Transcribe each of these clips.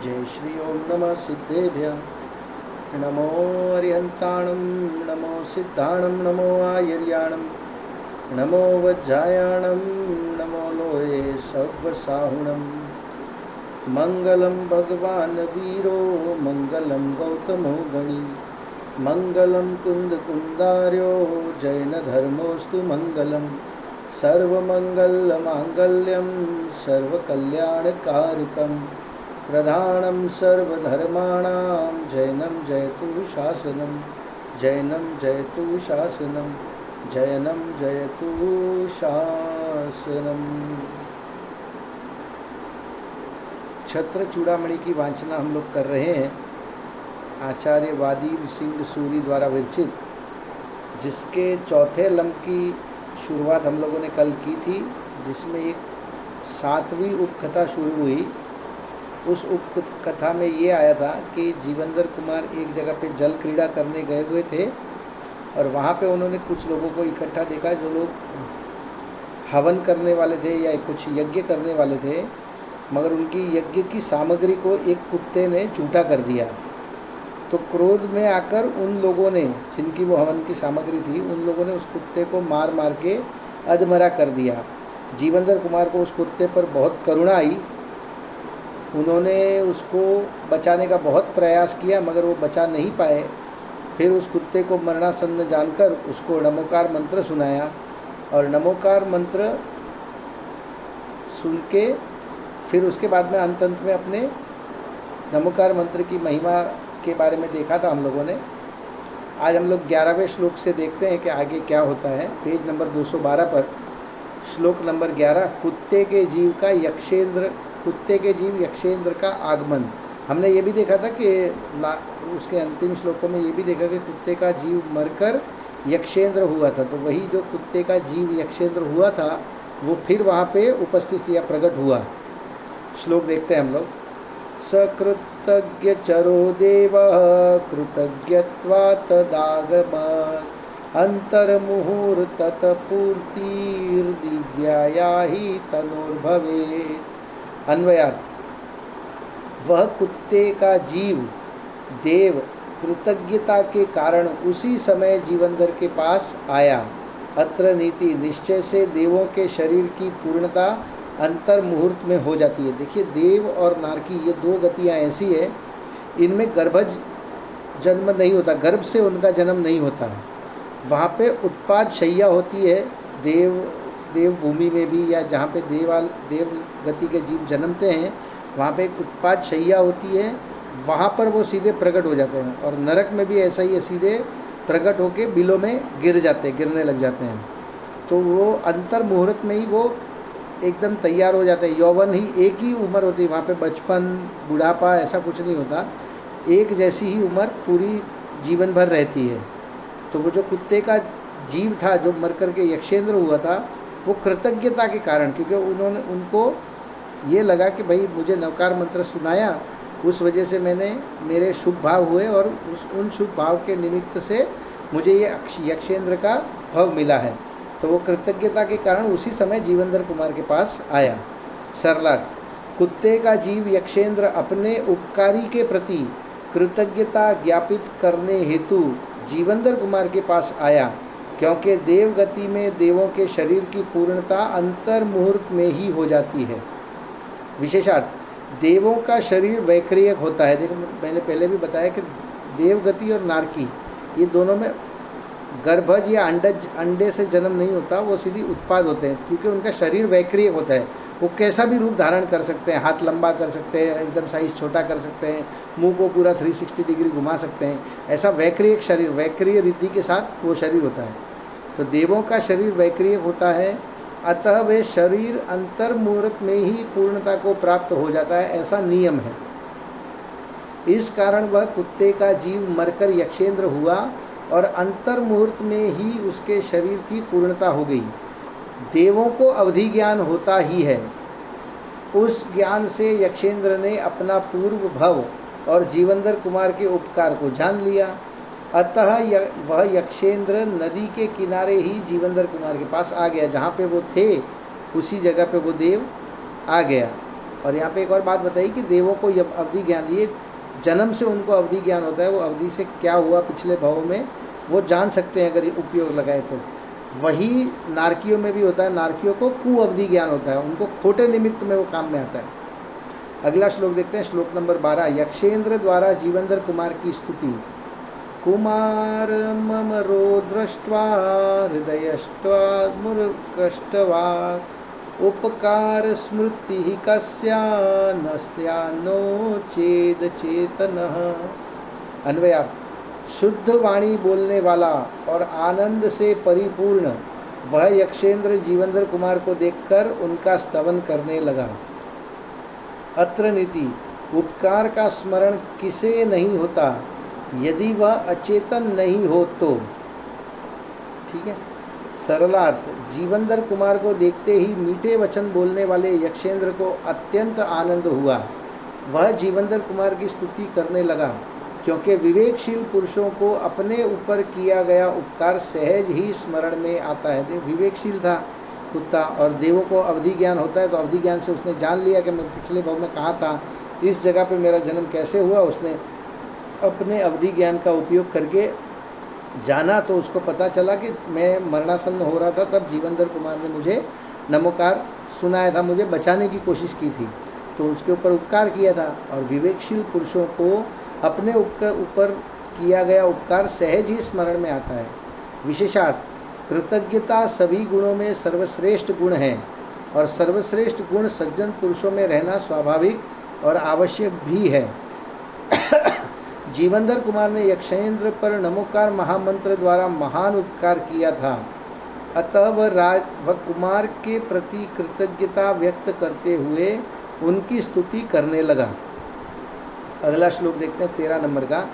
जय श्री ओम नमः सिद्धेभ्य नमो अरिहंताणं नमो सिद्धाणं नमो आयर्याणं नमो वज्रायाणं नमो लोहे सव्वसाहुणं मंगलं भगवान् वीरो मंगलं गौतमो गणी मंगलं कुन्दकुन्दार्यो जैनधर्मोऽस्तु मंगलं सर्वमङ्गलमाङ्गल्यं सर्वकल्याणकारिकं प्रधानं सर्वधर्माणां जैनं जयतु शासनं जैनं जयतु शासनं जैनं जयतु शासनम। छत्र चूड़ामणि की वांछना हम लोग कर रहे हैं, आचार्य वादीर सिंह सूरी द्वारा विरचित, जिसके चौथे लम्ब की शुरुआत हम लोगों ने कल की थी, जिसमें एक 7वीं उपकथा शुरू हुई। उस उपकथा में ये आया था कि जीवेंद्र कुमार एक जगह पे जल क्रीड़ा करने गए हुए थे और वहाँ पे उन्होंने कुछ लोगों को इकट्ठा देखा जो लोग हवन करने वाले थे या कुछ यज्ञ करने वाले थे, मगर उनकी यज्ञ की सामग्री को एक कुत्ते ने झूठा कर दिया। तो क्रोध में आकर उन लोगों ने, जिनकी वो हवन की सामग्री थी, उन लोगों ने उस कुत्ते को मार मार के अधमरा कर दिया। जीवेंद्र कुमार को उस कुत्ते पर बहुत करुणा आई। उन्होंने उसको बचाने का बहुत प्रयास किया मगर वो बचा नहीं पाए। फिर उस कुत्ते को मरणासन्न जानकर उसको नमोकार मंत्र सुनाया और नमोकार मंत्र सुन के फिर उसके बाद में अंत में अपने नमोकार मंत्र की महिमा के बारे में देखा था हम लोगों ने। आज हम लोग 11वें श्लोक से देखते हैं कि आगे क्या होता है। पेज नंबर 212 पर श्लोक नंबर 11, कुत्ते के जीव यक्षेंद्र का आगमन। हमने ये भी देखा था कि उसके अंतिम श्लोकों में ये भी देखा कि कुत्ते का जीव मरकर यक्षेंद्र हुआ था, तो वही जो कुत्ते का जीव यक्षेंद्र हुआ था वो फिर वहाँ पे उपस्थित या प्रकट हुआ। श्लोक देखते हैं हम लोग। सकृतज्ञ चरो देव कृतज्ञत्वात् तदागमत् अंतर्मुहूर्ततपूर्तिर्दिव्याया हि तनोर्भवेत्। अन्वयार्थ, वह कुत्ते का जीव देव कृतज्ञता के कारण उसी समय जीवेंद्र के पास आया। अत्र नीति, निश्चय से देवों के शरीर की पूर्णता अंतर मुहूर्त में हो जाती है। देखिए, देव और नारकी ये दो गतियाँ ऐसी है, इनमें गर्भज जन्म नहीं होता, गर्भ से उनका जन्म नहीं होता। वहाँ पे उत्पाद शैया होती है। देव भूमि में भी, या जहाँ पे देव गति के जीव जन्मते हैं, वहाँ पे एक उत्पाद शैया होती है, वहाँ पर वो सीधे प्रकट हो जाते हैं। और नरक में भी ऐसा ही है, सीधे प्रकट होके बिलों में गिरने लग जाते हैं। तो वो अंतर मुहूर्त में ही वो एकदम तैयार हो जाते हैं। यौवन ही एक ही उम्र होती है वहाँ पे, बचपन बुढ़ापा ऐसा कुछ नहीं होता, एक जैसी ही उम्र पूरी जीवन भर रहती है। तो वो जो कुत्ते का जीव था जो मर कर के यक्षेंद्र हुआ था, वो कृतज्ञता के कारण, क्योंकि उनको ये लगा कि भाई मुझे नवकार मंत्र सुनाया, उस वजह से मेरे शुभ भाव हुए और उन शुभ भाव के निमित्त से मुझे ये यक्षेंद्र का भव मिला है। तो वो कृतज्ञता के कारण उसी समय जीवेंद्र कुमार के पास आया। सरलार्थ, कुत्ते का जीव यक्षेंद्र अपने उपकारी के प्रति कृतज्ञता ज्ञापित करने हेतु जीवेंद्र कुमार के पास आया, क्योंकि देव गति में देवों के शरीर की पूर्णता अंतर मुहूर्त में ही हो जाती है। विशेषार्थ, देवों का शरीर वैक्रियक होता है। देखो, मैंने पहले भी बताया कि देवगति और नारकी ये दोनों में गर्भज या अंडे से जन्म नहीं होता, वो सीधी उत्पाद होते हैं, क्योंकि उनका शरीर वैक्रियक होता है। वो कैसा भी रूप धारण कर सकते हैं, हाथ लंबा कर सकते हैं, एकदम साइज छोटा कर सकते हैं, मुंह को पूरा 360 डिग्री घुमा सकते हैं। ऐसा वैक्रियक शरीर, वैक्रिय रीति के साथ वो शरीर होता है। तो देवों का शरीर वैक्रियक होता है, अतः वे शरीर अंतर मुहूर्त में ही पूर्णता को प्राप्त हो जाता है, ऐसा नियम है। इस कारण वह कुत्ते का जीव मरकर यक्षेंद्र हुआ और अंतर मुहूर्त में ही उसके शरीर की पूर्णता हो गई। देवों को अवधि ज्ञान होता ही है, उस ज्ञान से यक्षेंद्र ने अपना पूर्व भव और जीवेंद्र कुमार के उपकार को जान लिया। अतः वह यक्षेंद्र नदी के किनारे ही जीवेंद्र कुमार के पास आ गया, जहाँ पे वो थे उसी जगह पे वो देव आ गया। और यहाँ पे एक और बात बताई कि देवों को ये अवधि ज्ञान, ये जन्म से उनको अवधि ज्ञान होता है, वो अवधि से क्या हुआ पिछले भाव में वो जान सकते हैं अगर ये उपयोग लगाए तो। वही नारकियों में भी होता है, नारकियों को कुअवधि ज्ञान होता है, उनको खोटे निमित्त में वो काम में आता है। अगला श्लोक देखते हैं, श्लोक नंबर 12। यक्षेंद्र द्वारा जीवंधर कुमार की स्तुति। कुमार ममरो दृष्ट्वा हृदयष्ट्वा मुर्कष्ट्वा उपकार स्मृति कस्या नस्या नो चेद चेतनः। अन्वयार्थ। शुद्ध वाणी बोलने वाला और आनंद से परिपूर्ण वह यक्षेंद्र जीवंधर कुमार को देखकर उनका स्तवन करने लगा। अत्र नीति। उपकार का स्मरण किसे नहीं होता यदि वह अचेतन नहीं हो तो। ठीक है। सरलार्थ। जीवंधर कुमार को देखते ही मीठे वचन बोलने वाले यक्षेंद्र को अत्यंत आनंद हुआ। वह जीवंधर कुमार की स्तुति करने लगा, क्योंकि विवेकशील पुरुषों को अपने ऊपर किया गया उपकार सहज ही स्मरण में आता है। विवेकशील था कुत्ता, और देवों को अवधि ज्ञान होता है, तो अवधि ज्ञान से उसने जान लिया कि मैं पिछले भाव में कहाँ था, इस जगह पे मेरा जन्म कैसे हुआ। उसने अपने अवधि ज्ञान का उपयोग करके जाना, तो उसको पता चला कि मैं मरणासन्न हो रहा था, तब जीवंधर कुमार ने मुझे नमोकार सुनाया था, मुझे बचाने की कोशिश की थी, तो उसके ऊपर उपकार किया था। और विवेकशील पुरुषों को अपने ऊपर किया गया उपकार सहज ही स्मरण में आता है। विशेषार्थ। कृतज्ञता सभी गुणों में सर्वश्रेष्ठ गुण है, और सर्वश्रेष्ठ गुण सज्जन पुरुषों में रहना स्वाभाविक और आवश्यक भी है। जीवंधर कुमार ने यक्षेंद्र पर नमोकार महामंत्र द्वारा महान उपकार किया था, अतः वह कुमार के प्रति कृतज्ञता व्यक्त करते हुए उनकी स्तुति करने लगा। अगला श्लोक देखते हैं 13 नंबर का।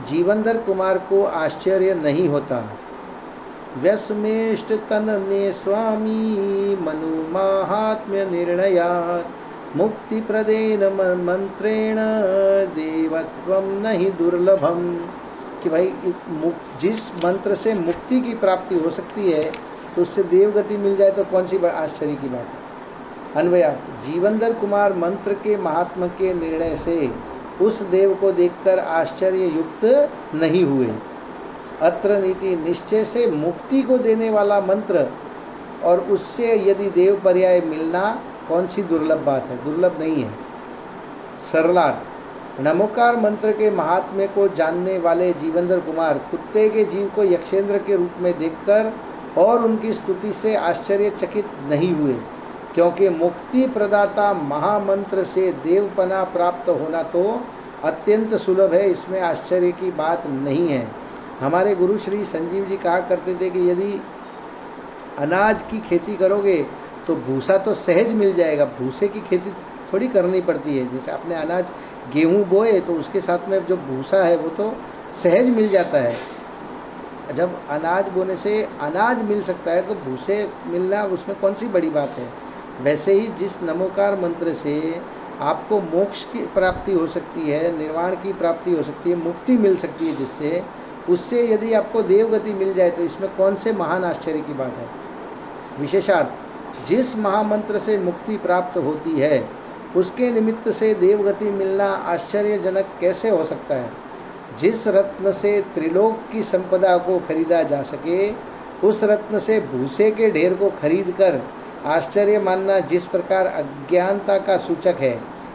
जीवंधर कुमार को आश्चर्य नहीं होता। व्यसमेष्ट तनने स्वामी मनु माहात्म्य निर्णयात् मुक्ति प्रदेन मंत्रेण देवत्वम नहीं दुर्लभम। कि भाई जिस मंत्र से मुक्ति की प्राप्ति हो सकती है, तो उससे देवगति मिल जाए तो कौन सी आश्चर्य की बात है। अन्वयार्थ। जीवंधर कुमार मंत्र के महात्मा के निर्णय से उस देव को देखकर आश्चर्य युक्त नहीं हुए। अत्र नीति। निश्चय से मुक्ति को देने वाला मंत्र और उससे यदि देव पर्याय मिलना कौन सी दुर्लभ बात है, दुर्लभ नहीं है। सरलार्थ। नमोकार मंत्र के महात्म्य को जानने वाले जीवंधर कुमार कुत्ते के जीव को यक्षेंद्र के रूप में देखकर और उनकी स्तुति से आश्चर्यचकित नहीं हुए, क्योंकि मुक्ति प्रदाता महामंत्र से देवपना प्राप्त होना तो अत्यंत सुलभ है, इसमें आश्चर्य की बात नहीं है। हमारे गुरु श्री संजीव जी कहा करते थे कि यदि अनाज की खेती करोगे तो भूसा तो सहज मिल जाएगा, भूसे की खेती थोड़ी करनी पड़ती है। जैसे आपने अनाज गेहूं बोए तो उसके साथ में जो भूसा है वो तो सहज मिल जाता है। जब अनाज बोने से अनाज मिल सकता है तो भूसे मिलना उसमें कौन सी बड़ी बात है। वैसे ही जिस नमोकार मंत्र से आपको मोक्ष की प्राप्ति हो सकती है, निर्वाण की प्राप्ति हो सकती है, मुक्ति मिल सकती है, जिससे उससे यदि आपको देवगति मिल जाए तो इसमें कौन से महान आश्चर्य की बात है। विशेषार्थ। जिस महामंत्र से मुक्ति प्राप्त होती है उसके निमित्त से देवगति मिलना आश्चर्यजनक कैसे हो सकता है। जिस रत्न से त्रिलोक की संपदा को खरीदा जा सके, उस रत्न से भूसे के ढेर को खरीद कर आश्चर्य मानना जिस प्रकार अज्ञानता का सूचक है।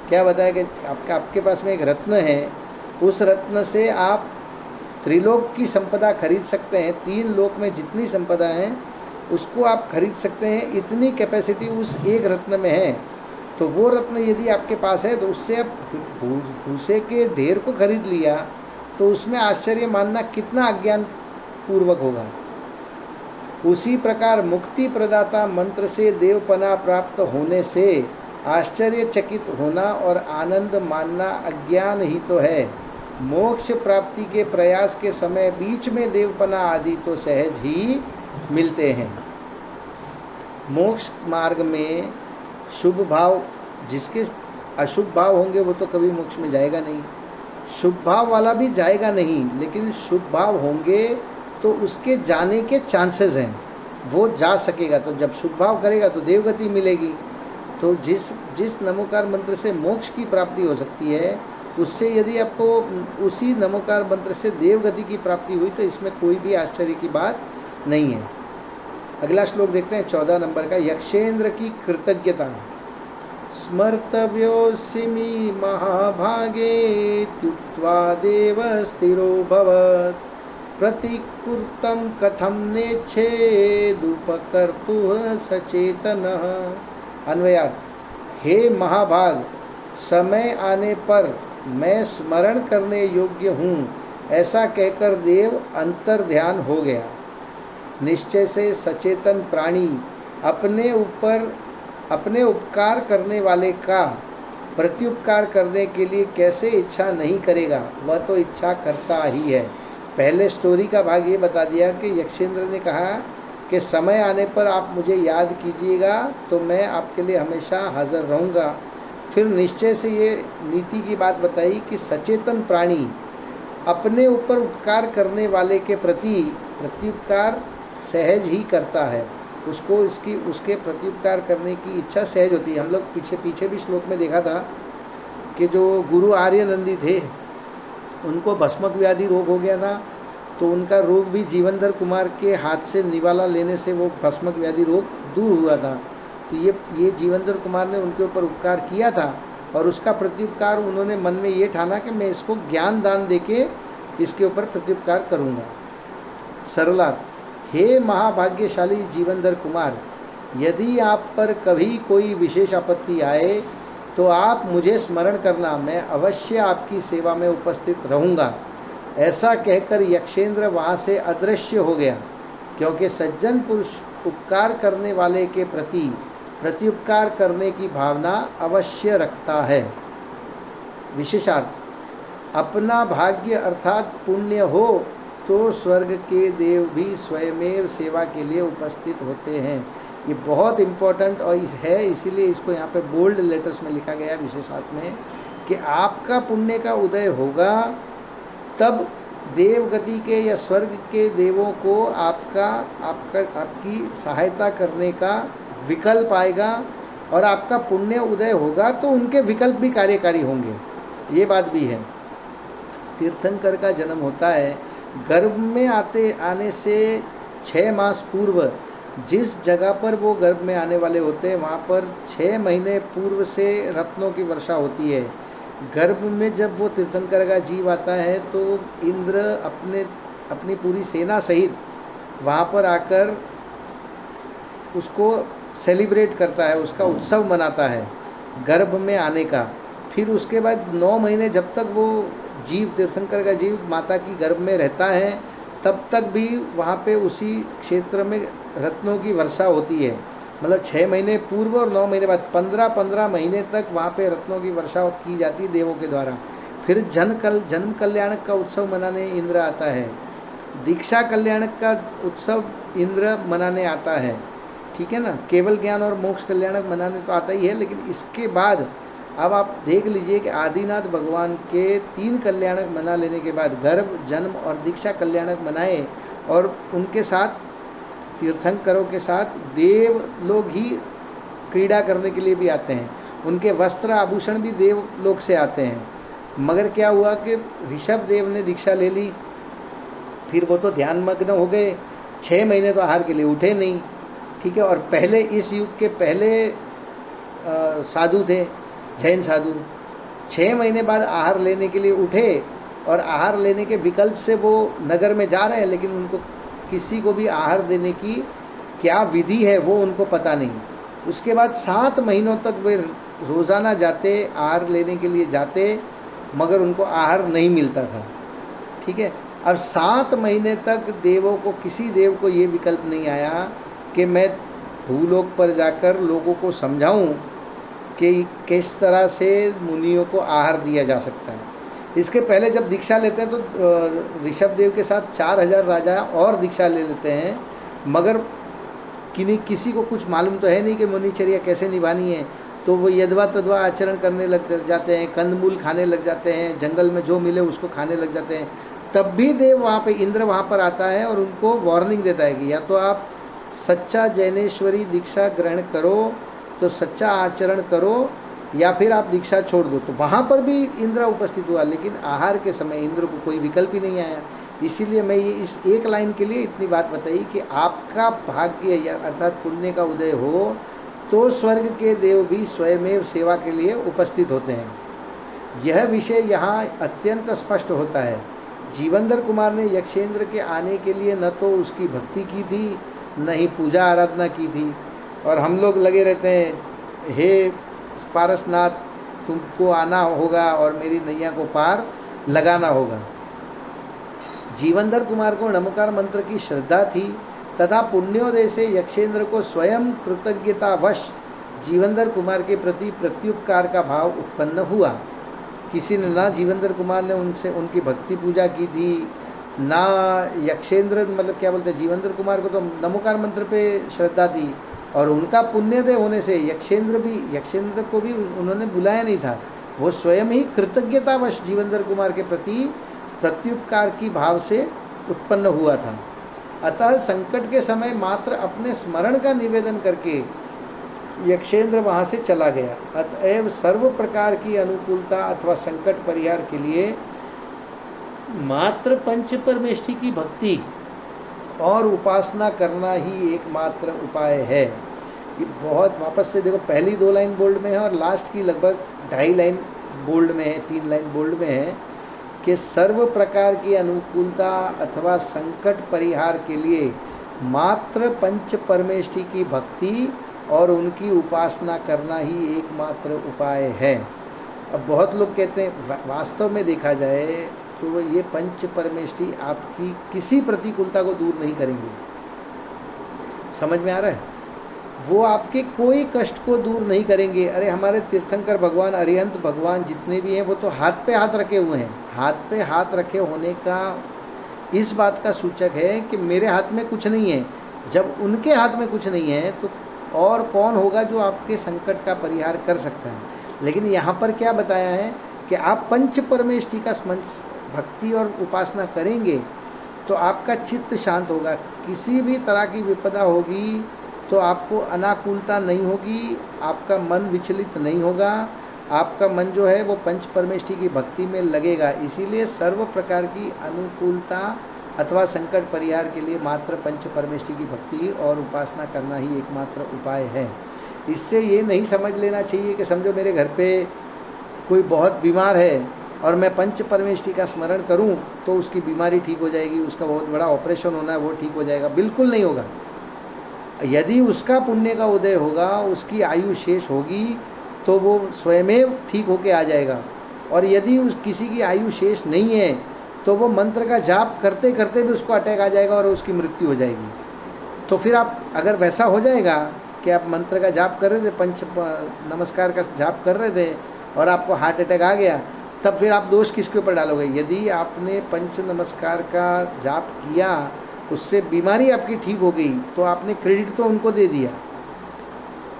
क्या बताया कि आपके पास में एक रत्न है, उस रत्न से आप त्रिलोक की संपदा खरीद सकते हैं, 3 लोक में जितनी संपदा है उसको आप खरीद सकते हैं, इतनी कैपेसिटी उस एक रत्न में है। तो वो रत्न यदि आपके पास है तो उससे आप भूसे के ढेर को खरीद लिया, तो उसमें आश्चर्य मानना कितना अज्ञान पूर्वक होगा। उसी प्रकार मुक्ति प्रदाता मंत्र से देवपना प्राप्त होने से आश्चर्यचकित होना और आनंद मानना अज्ञान ही तो है। मोक्ष प्राप्ति के प्रयास के समय बीच में देवपना आदि तो सहज ही मिलते हैं। मोक्ष मार्ग में शुभ भाव, जिसके अशुभ भाव होंगे वो तो कभी मोक्ष में जाएगा नहीं, शुभ भाव वाला भी जाएगा नहीं, लेकिन शुभ भाव होंगे तो उसके जाने के चांसेस हैं, वो जा सकेगा। तो जब शुभ भाव करेगा तो देवगति मिलेगी, तो जिस जिस नमोकार मंत्र से मोक्ष की प्राप्ति हो सकती है, उससे यदि आपको उसी नमोकार मंत्र से देवगति की प्राप्ति हुई तो इसमें कोई भी आश्चर्य की बात नहीं है। अगला श्लोक देखते हैं 14 नंबर का। यक्षेंद्र की कृतज्ञता। स्मर्तव्योऽसिमि महाभागे त्युक्त्वा देव स्थिरो भवत् प्रतिकृतं कथं नेच्छेदुपकर्तुः सचेतनः। अन्वयार्थ। हे महाभाग, समय आने पर मैं स्मरण करने योग्य हूँ, ऐसा कहकर देव अंतर्ध्यान हो गया। निश्चय से सचेतन प्राणी अपने उपकार करने वाले का प्रत्युपकार करने के लिए कैसे इच्छा नहीं करेगा, वह तो इच्छा करता ही है। पहले स्टोरी का भाग ये बता दिया कि यक्षेंद्र ने कहा कि समय आने पर आप मुझे याद कीजिएगा तो मैं आपके लिए हमेशा हाजिर रहूँगा। फिर निश्चय से ये नीति की बात बताई कि सचेतन प्राणी अपने ऊपर उपकार करने वाले के प्रति प्रत्युपकार सहज ही करता है। उसको उसके प्रत्युपकार करने की इच्छा सहज होती है। हम लोग पीछे भी श्लोक में देखा था कि जो गुरु आर्य नंदी थे, उनको भस्मक व्याधि रोग हो गया था, तो उनका रोग भी जीवनधर कुमार के हाथ से निवाला लेने से वो भस्मक व्याधि रोग दूर हुआ था। तो ये जीवनधर कुमार ने उनके ऊपर उपकार किया था और उसका प्रत्युपकार उन्होंने मन में ये ठाना कि मैं इसको ज्ञान दान देके इसके ऊपर प्रत्युपकार करूँगा। सरलार्थ। हे महाभाग्यशाली जीवनधर कुमार, यदि आप पर कभी कोई विशेष आपत्ति आए तो आप मुझे स्मरण करना, मैं अवश्य आपकी सेवा में उपस्थित रहूँगा। ऐसा कहकर यक्षेंद्र वहाँ से अदृश्य हो गया, क्योंकि सज्जन पुरुष उपकार करने वाले के प्रति प्रत्युपकार करने की भावना अवश्य रखता है। विशेषार्थ। अपना भाग्य अर्थात पुण्य हो तो स्वर्ग के देव भी स्वयमेव सेवा के लिए उपस्थित होते हैं। ये बहुत इम्पोर्टेंट और है, इसीलिए इसको यहाँ पे बोल्ड लेटर्स में लिखा गया है विशेषार्थ में, कि आपका पुण्य का उदय होगा तब देवगति के या स्वर्ग के देवों को आपकी सहायता करने का विकल्प आएगा, और आपका पुण्य उदय होगा तो उनके विकल्प भी कार्यकारी होंगे। ये बात भी है। तीर्थंकर का जन्म होता है गर्भ में आने से 6 मास पूर्व। जिस जगह पर वो गर्भ में आने वाले होते हैं वहाँ पर 6 महीने पूर्व से रत्नों की वर्षा होती है। गर्भ में जब वो तीर्थंकर का जीव आता है तो इंद्र अपनी पूरी सेना सहित वहाँ पर आकर उसको सेलिब्रेट करता है, उसका उत्सव मनाता है गर्भ में आने का। फिर उसके बाद 9 महीने जब तक वो जीव तीर्थंकर का जीव माता की गर्भ में रहता है तब तक भी वहाँ पे उसी क्षेत्र में रत्नों की वर्षा होती है। मतलब 6 महीने पूर्व और 9 महीने बाद 15 महीने तक वहाँ पे रत्नों की वर्षा की जाती है देवों के द्वारा। फिर जन्म कल्याणक का उत्सव मनाने इंद्र आता है। दीक्षा कल्याणक का उत्सव इंद्र मनाने आता है, ठीक है ना। केवल ज्ञान और मोक्ष कल्याणक मनाने तो आता ही है, लेकिन इसके बाद अब आप देख लीजिए कि आदिनाथ भगवान के 3 कल्याणक मना लेने के बाद गर्भ, जन्म और दीक्षा कल्याणक मनाए, और उनके साथ तीर्थंकरों के साथ देव लोग ही क्रीड़ा करने के लिए भी आते हैं। उनके वस्त्र आभूषण भी देव लोग से आते हैं। मगर क्या हुआ कि ऋषभ देव ने दीक्षा ले ली, फिर वो तो ध्यान मग्न हो गए, 6 महीने तो आहार के लिए उठे नहीं, ठीक है। और पहले इस युग के पहले साधु थे, जैन साधु, 6 महीने बाद आहार लेने के लिए उठे, और आहार लेने के विकल्प से वो नगर में जा रहे हैं, लेकिन उनको किसी को भी आहार देने की क्या विधि है वो उनको पता नहीं। उसके बाद 7 महीनों तक वे रोज़ाना जाते, आहार लेने के लिए जाते, मगर उनको आहार नहीं मिलता था, ठीक है। अब 7 महीने तक देवों को, किसी देव को ये विकल्प नहीं आया कि मैं भूलोक पर जाकर लोगों को समझाऊं कि किस तरह से मुनियों को आहार दिया जा सकता है। इसके पहले जब दीक्षा लेते हैं तो ऋषभ देव के साथ 4000 राजा और दीक्षा ले लेते हैं, मगर किसी को कुछ मालूम तो है नहीं कि मुनिचर्या कैसे निभानी है। तो वो यदवा तदवा आचरण करने लग जाते हैं, कंदमूल खाने लग जाते हैं, जंगल में जो मिले उसको खाने लग जाते हैं। तब भी देव वहाँ पे, इंद्र वहाँ पर आता है और उनको वार्निंग देता है कि या तो आप सच्चा जैनेश्वरी दीक्षा ग्रहण करो तो सच्चा आचरण करो या फिर आप दीक्षा छोड़ दो। तो वहाँ पर भी इंद्र उपस्थित हुआ, लेकिन आहार के समय इंद्र को कोई विकल्प ही नहीं आया। इसीलिए मैं ये इस एक लाइन के लिए इतनी बात बताई कि आपका भाग्य या अर्थात पुण्य का उदय हो तो स्वर्ग के देव भी स्वयमेव सेवा के लिए उपस्थित होते हैं। यह विषय यहाँ अत्यंत स्पष्ट होता है। जीवंदर कुमार ने यक्षेंद्र के आने के लिए न तो उसकी भक्ति की थी, न ही पूजा आराधना की थी। और हम लोग लगे रहते हैं, हे पारसनाथ तुमको आना होगा और मेरी नैया को पार लगाना होगा। जीवंदर कुमार को नमोकार मंत्र की श्रद्धा थी तथा पुण्योदय से यक्षेंद्र को स्वयं कृतज्ञतावश जीवंदर कुमार के प्रति प्रत्युपकार का भाव उत्पन्न हुआ। किसी ने ना जीवंदर कुमार ने उनसे उनकी भक्ति पूजा की थी, ना यक्षेंद्र मतलब क्या बोलते हैं, जीवंदर कुमार को तो नमोकार मंत्र पे श्रद्धा थी। और उनका पुण्योदय होने से यक्षेंद्र को भी उन्होंने बुलाया नहीं था, वो स्वयं ही कृतज्ञतावश जीवंदर कुमार के प्रति प्रत्युपकार की भाव से उत्पन्न हुआ था। अतः संकट के समय मात्र अपने स्मरण का निवेदन करके यक्षेंद्र वहाँ से चला गया। अतएव सर्व प्रकार की अनुकूलता अथवा संकट परिहार के लिए मात्र पंच परमेष्ठी की भक्ति और उपासना करना ही एकमात्र उपाय है। ये बहुत वापस से देखो, पहली 2 लाइन बोल्ड में है और लास्ट की लगभग 2.5 लाइन बोल्ड में है, 3 लाइन बोल्ड में है कि सर्व प्रकार की अनुकूलता अथवा संकट परिहार के लिए मात्र पंच परमेष्ठी की भक्ति और उनकी उपासना करना ही एकमात्र उपाय है। अब बहुत लोग कहते हैं, वास्तव में देखा जाए तो ये पंच परमेष्ठी आपकी किसी प्रतिकूलता को दूर नहीं करेंगे। समझ में आ रहा है? वो आपके कोई कष्ट को दूर नहीं करेंगे। अरे हमारे तीर्थंकर भगवान, अरिहंत भगवान जितने भी हैं वो तो हाथ पे हाथ रखे हुए हैं। हाथ पे हाथ रखे होने का इस बात का सूचक है कि मेरे हाथ में कुछ नहीं है। जब उनके हाथ में कुछ नहीं है तो और कौन होगा जो आपके संकट का परिहार कर सकता है। लेकिन यहाँ पर क्या बताया है कि आप पंच परमेष्ठी का भक्ति और उपासना करेंगे तो आपका चित्त शांत होगा। किसी भी तरह की विपदा होगी तो आपको अनाकूलता नहीं होगी, आपका मन विचलित नहीं होगा, आपका मन जो है वो पंच परमेष्ठी की भक्ति में लगेगा। इसीलिए सर्व प्रकार की अनुकूलता अथवा संकट परिहार के लिए मात्र पंच परमेष्ठी की भक्ति और उपासना करना ही एकमात्र उपाय है। इससे ये नहीं समझ लेना चाहिए कि समझो मेरे घर पे कोई बहुत बीमार है और मैं पंच परमेष्ठी का स्मरण करूं तो उसकी बीमारी ठीक हो जाएगी, उसका बहुत बड़ा ऑपरेशन होना है वो ठीक हो जाएगा। बिल्कुल नहीं होगा। यदि उसका पुण्य का उदय होगा, उसकी आयु शेष होगी तो वो स्वयमेव ठीक होके आ जाएगा। और यदि किसी की आयु शेष नहीं है तो वो मंत्र का जाप करते करते भी उसको अटैक आ जाएगा और उसकी मृत्यु हो जाएगी। तो फिर आप अगर वैसा हो जाएगा कि आप मंत्र का जाप कर रहे थे, पंच नमस्कार का जाप कर रहे थे और आपको हार्ट अटैक आ गया, तब फिर आप दोष किसके ऊपर डालोगे? यदि आपने पंच नमस्कार का जाप किया, उससे बीमारी आपकी ठीक हो गई तो आपने क्रेडिट तो उनको दे दिया।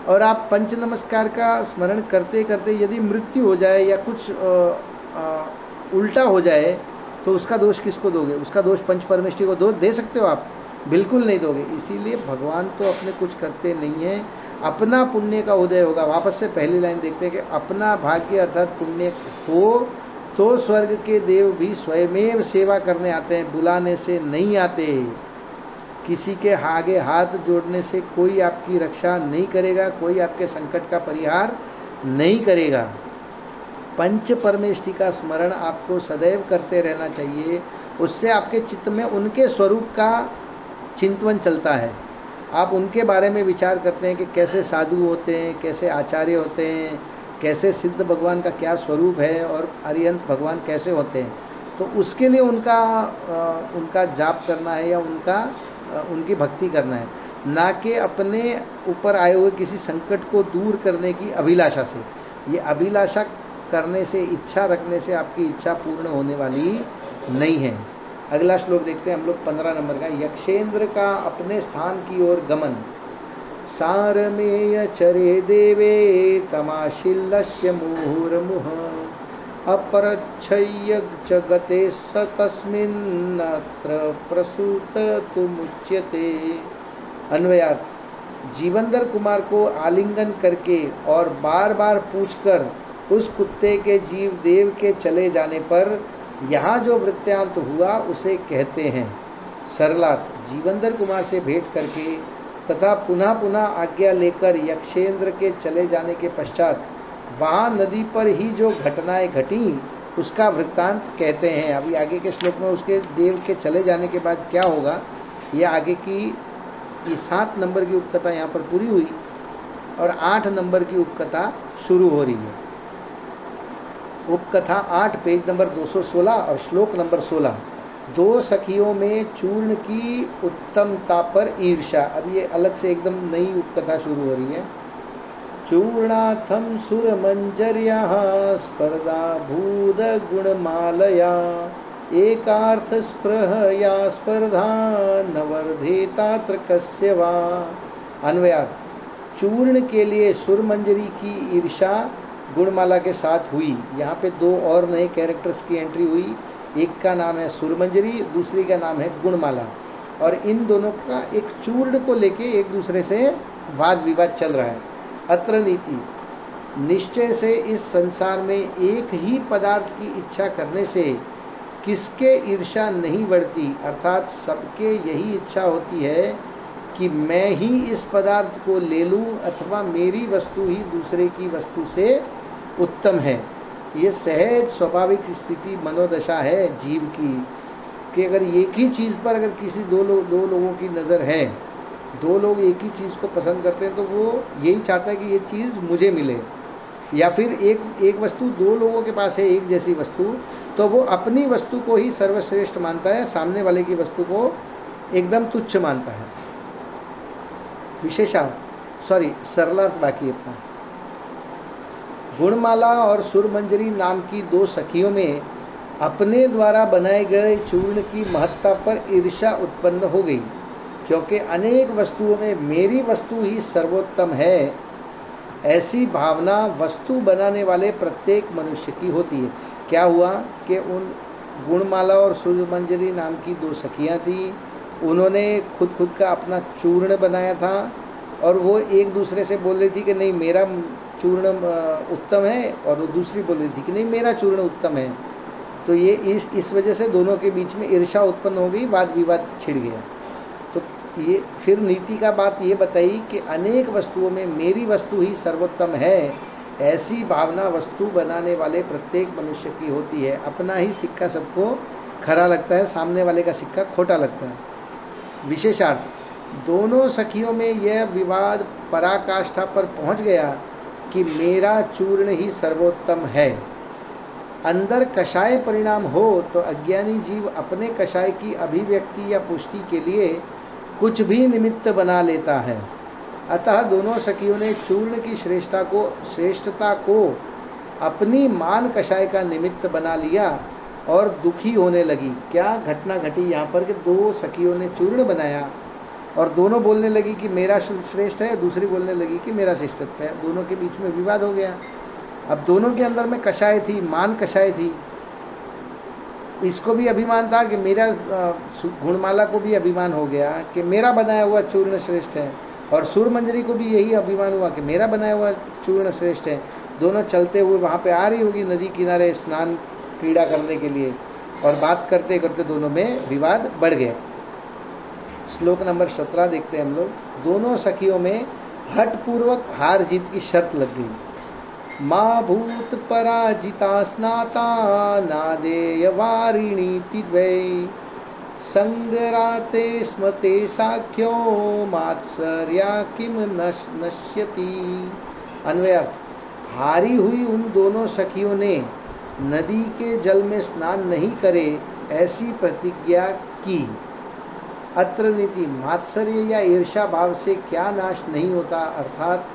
और आप पंच नमस्कार का स्मरण करते करते यदि मृत्यु हो जाए या कुछ उल्टा हो जाए तो उसका दोष किसको दोगे? उसका दोष पंच परमेष्ठी को दे सकते हो आप? बिल्कुल नहीं दोगे। इसीलिए भगवान तो अपने कुछ करते नहीं हैं, अपना पुण्य का उदय होगा। वापस से पहली लाइन देखते हैं कि अपना भाग्य अर्थात पुण्य हो तो स्वर्ग के देव भी स्वयमेव सेवा करने आते हैं, बुलाने से नहीं आते। किसी के आगे हाथ जोड़ने से कोई आपकी रक्षा नहीं करेगा, कोई आपके संकट का परिहार नहीं करेगा। पंच परमेष्ठी का स्मरण आपको सदैव करते रहना चाहिए। उससे आपके चित्त में उनके स्वरूप का चिंतन चलता है। आप उनके बारे में विचार करते हैं कि कैसे साधु होते हैं, कैसे आचार्य होते हैं, कैसे सिद्ध भगवान का क्या स्वरूप है और अरिहंत भगवान कैसे होते हैं। तो उसके लिए उनका जाप करना है या उनकी भक्ति करना है, ना कि अपने ऊपर आए हुए किसी संकट को दूर करने की अभिलाषा से। ये अभिलाषा करने से, इच्छा रखने से आपकी इच्छा पूर्ण होने वाली नहीं है। अगला श्लोक देखते हैं हम लोग 15 नंबर का। यक्षेंद्र का अपने स्थान की ओर गमन। सारमेय चरे देवे तमाशिल्लस्य मुहुर्मुह अपरच्छय्य जगते स तस्मिन्नत्र प्रसूत तुमुच्यते। अन्वयार्थ। जीवंदर कुमार को आलिंगन करके और बार बार पूछकर उस कुत्ते के जीव देव के चले जाने पर यहाँ जो वृत्तांत हुआ उसे कहते हैं। सरलार्थ, जीवंदर कुमार से भेंट करके तथा पुनः पुनः आज्ञा लेकर यक्षेंद्र के चले जाने के पश्चात वहाँ नदी पर ही जो घटनाएं घटी उसका वृत्तांत कहते हैं। अभी आगे के श्लोक में उसके देव के चले जाने के बाद क्या होगा, यह आगे की ये 7 नंबर की उपकथा यहाँ पर पूरी हुई और 8 नंबर की उपकथा शुरू हो रही है। उपकथा 8 पेज नंबर 216 और श्लोक नंबर 16। 2 सखियों में चूर्ण की उत्तमता पर ईर्षा। अब ये अलग से एकदम नई उपकथा शुरू हो रही है। चूर्णाथम सुरमंजर्या स्पर्धा भूद गुणमालया एकार्थ स्पृहया स्पर्धा नवर्धेतात्र कस्य वा। अन्वयार्थ, चूर्ण के लिए सुरमंजरी की ईर्षा गुणमाला के साथ हुई। यहाँ पे 2 और नए कैरेक्टर्स की एंट्री हुई। एक का नाम है सुरमंजरी, दूसरी का नाम है गुणमाला, और इन दोनों का एक चूर्ण को लेके एक दूसरे से वाद विवाद चल रहा है। अत्र नीति, निश्चय से इस संसार में एक ही पदार्थ की इच्छा करने से किसके ईर्षा नहीं बढ़ती, अर्थात सबके यही इच्छा होती है कि मैं ही इस पदार्थ को ले लूं अथवा मेरी वस्तु ही दूसरे की वस्तु से उत्तम है। ये सहज स्वाभाविक स्थिति मनोदशा है जीव की कि अगर एक ही चीज़ पर अगर किसी दो लोगों की नज़र है, 2 लोग एक ही चीज़ को पसंद करते हैं तो वो यही चाहता है कि ये चीज़ मुझे मिले। या फिर एक वस्तु 2 लोगों के पास है एक जैसी वस्तु, तो वो अपनी वस्तु को ही सर्वश्रेष्ठ मानता है, सामने वाले की वस्तु को एकदम तुच्छ मानता है। विशेषार्थ सरलार्थ बाकी अपना। गुणमाला और सुरमंजरी नाम की 2 सखियों में अपने द्वारा बनाए गए चूर्ण की महत्ता पर ईर्ष्या उत्पन्न हो गई, क्योंकि अनेक वस्तुओं में मेरी वस्तु ही सर्वोत्तम है, ऐसी भावना वस्तु बनाने वाले प्रत्येक मनुष्य की होती है। क्या हुआ कि उन गुणमाला और सुरमंजरी नाम की 2 सखियाँ थीं, उन्होंने खुद का अपना चूर्ण बनाया था और वो एक दूसरे से बोल रही थी कि नहीं मेरा चूर्ण उत्तम है, और वो दूसरी बोल रही थी कि नहीं मेरा चूर्ण उत्तम है। तो ये इस वजह से दोनों के बीच में ईर्ष्या उत्पन्न हो गई, वाद विवाद छिड़ गया। तो ये फिर नीति का बात ये बताई कि अनेक वस्तुओं में मेरी वस्तु ही सर्वोत्तम है, ऐसी भावना वस्तु बनाने वाले प्रत्येक मनुष्य की होती है। अपना ही सिक्का सबको खरा लगता है, सामने वाले का सिक्का खोटा लगता है। विशेषार्थ, दोनों सखियों में यह विवाद पराकाष्ठा पर पहुंच गया कि मेरा चूर्ण ही सर्वोत्तम है। अंदर कषाय परिणाम हो तो अज्ञानी जीव अपने कषाय की अभिव्यक्ति या पुष्टि के लिए कुछ भी निमित्त बना लेता है। अतः दोनों सखियों ने चूर्ण की श्रेष्ठता को अपनी मान कषाय का निमित्त बना लिया और दुखी होने लगी। क्या घटना घटी यहाँ पर कि 2 सखियों ने चूर्ण बनाया और दोनों बोलने लगी कि मेरा श्रेष्ठ है, दूसरी बोलने लगी कि मेरा श्रेष्ठत्व है। दोनों के बीच में विवाद हो गया। अब दोनों के अंदर में कषाय थी, मान कषाय थी। इसको भी अभिमान था कि मेरा, गुणमाला को भी अभिमान हो गया कि मेरा बनाया हुआ चूर्ण श्रेष्ठ है, और सुरमंजरी को भी यही अभिमान हुआ कि मेरा बनाया हुआ चूर्ण श्रेष्ठ है। दोनों चलते हुए वहाँ पे आ रही होगी नदी किनारे स्नान क्रीड़ा करने के लिए, और बात करते करते दोनों में विवाद बढ़ गया। श्लोक नंबर 17 देखते हैं हम लोग। दोनों सखियों में हठपूर्वक हार जीत की शर्त लग गई। माँ भूत पराजिता स्नाता नादेय वारिणी द्वै संगराते स्मते साख्यो मात्सर्या किम नश्यति। अन्वयार्थ, हारी हुई उन दोनों सखियों ने नदी के जल में स्नान नहीं करे ऐसी प्रतिज्ञा की। अत्र नीति, मात्सर्य या ईर्षा भाव से क्या नाश नहीं होता, अर्थात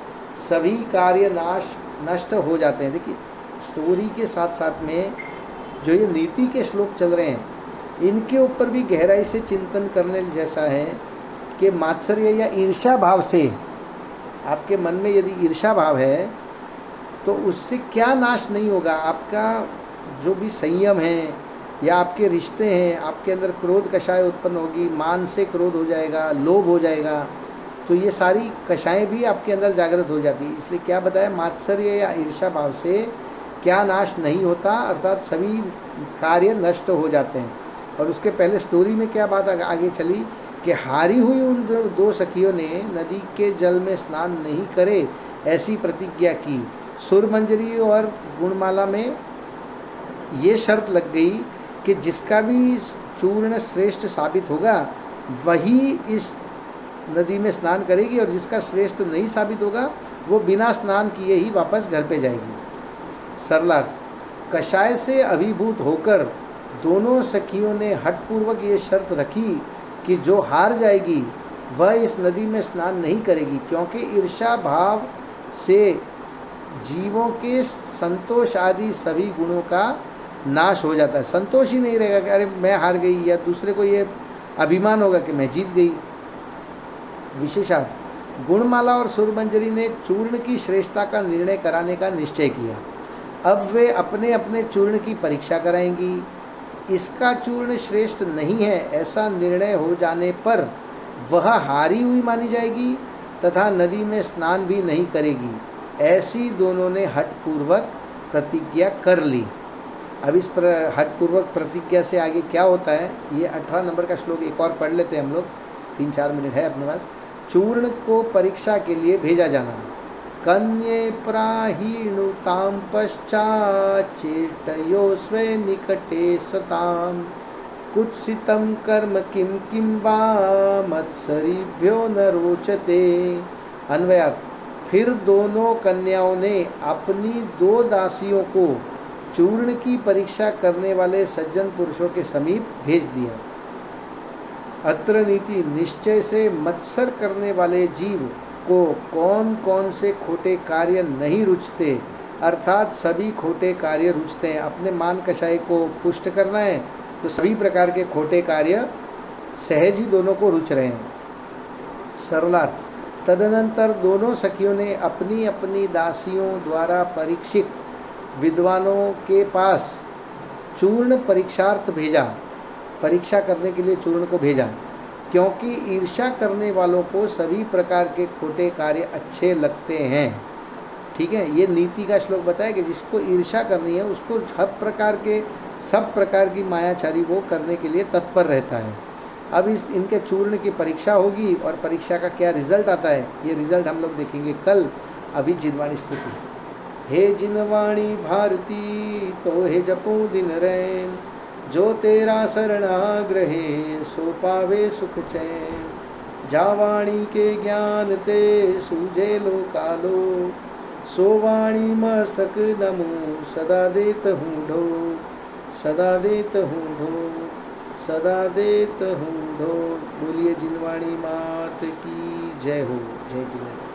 सभी कार्य नष्ट हो जाते हैं। देखिए, स्टोरी के साथ साथ में जो ये नीति के श्लोक चल रहे हैं, इनके ऊपर भी गहराई से चिंतन करने जैसा है कि मात्सर्य या ईर्षा भाव से, आपके मन में यदि ईर्षा भाव है तो उससे क्या नाश नहीं होगा। आपका जो भी संयम है या आपके रिश्ते हैं, आपके अंदर क्रोध कषाय उत्पन्न होगी, मान से क्रोध हो जाएगा, लोभ हो जाएगा, तो ये सारी कषाएं भी आपके अंदर जागृत हो जाती है। इसलिए क्या बताया, मात्सर्य या ईर्षा भाव से क्या नाश नहीं होता, अर्थात सभी कार्य नष्ट हो जाते हैं। और उसके पहले स्टोरी में क्या बात आगे चली कि हारी हुई उन दो सखियों ने नदी के जल में स्नान नहीं करे ऐसी प्रतिज्ञा की। सुरमंजरी और गुणमाला में ये शर्त लग गई कि जिसका भी चूर्ण श्रेष्ठ साबित होगा वही इस नदी में स्नान करेगी, और जिसका श्रेष्ठ नहीं साबित होगा वो बिना स्नान किए ही वापस घर पे जाएगी। सरलार्थ, कषाय से अभिभूत होकर दोनों सखियों ने हठपूर्वक ये शर्त रखी कि जो हार जाएगी वह इस नदी में स्नान नहीं करेगी, क्योंकि ईर्ष्या भाव से जीवों के संतोष आदि सभी गुणों का नाश हो जाता है। संतोष ही नहीं रहेगा कि अरे मैं हार गई, या दूसरे को ये अभिमान होगा कि मैं जीत गई। विशेषार्थ, गुणमाला और सुरमंजरी ने चूर्ण की श्रेष्ठता का निर्णय कराने का निश्चय किया। अब वे अपने अपने चूर्ण की परीक्षा कराएंगी। इसका चूर्ण श्रेष्ठ नहीं है ऐसा निर्णय हो जाने पर वह हारी हुई मानी जाएगी तथा नदी में स्नान भी नहीं करेगी। ऐसी दोनों ने हठपूर्वक प्रतिज्ञा कर ली। अब इस हठपूर्वक प्रतिज्ञा से आगे क्या होता है, ये 18 नंबर का श्लोक एक और पढ़ लेते हैं हम लोग, 3-4 मिनट है अपने पास। चूर्ण को परीक्षा के लिए भेजा जाना। कन्ये प्राहीणुताम पश्चात् चेटयो स्वे निकटे सताम कुत्सितं कर्म किं किं वा मत्सरीभ्यो न रोचते। अन्वयार्थ, फिर दोनों कन्याओं ने अपनी 2 दासियों को चूर्ण की परीक्षा करने वाले सज्जन पुरुषों के समीप भेज दिया। अत्र नीति, निश्चय से मत्सर करने वाले जीव को कौन कौन से खोटे कार्य नहीं रुचते, अर्थात सभी खोटे कार्य रुचते हैं। अपने मान कषाय को पुष्ट करना है तो सभी प्रकार के खोटे कार्य सहज ही दोनों को रुच रहे हैं। सरलार्थ, तदनंतर दोनों सखियों ने अपनी अपनी दासियों द्वारा परीक्षित विद्वानों के पास चूर्ण परीक्षार्थ भेजा, परीक्षा करने के लिए चूर्ण को भेजा, क्योंकि ईर्ष्या करने वालों को सभी प्रकार के खोटे कार्य अच्छे लगते हैं। ठीक है, ये नीति का श्लोक बताया कि जिसको ईर्ष्या करनी है उसको सब प्रकार की मायाचारी वो करने के लिए तत्पर रहता है। अब इनके चूर्ण की परीक्षा होगी और परीक्षा का क्या रिजल्ट आता है, ये रिजल्ट हम लोग देखेंगे कल। अभी जिनवाणी स्तुति। हे जिनवाणी भारती तो हे जपो दिन रैन, जो तेरा शरणाग्रहे सो पावे सुख चैन। जावाणी के ज्ञान ते सूझे लो कालो, सो वाणी मस्तक नमो सदा देत हूँ ढो, सदा देत हूँ ढो, सदा देत हूँ ढो। बोलिए जिनवाणी मात की जय हो। जय जिनवाणी।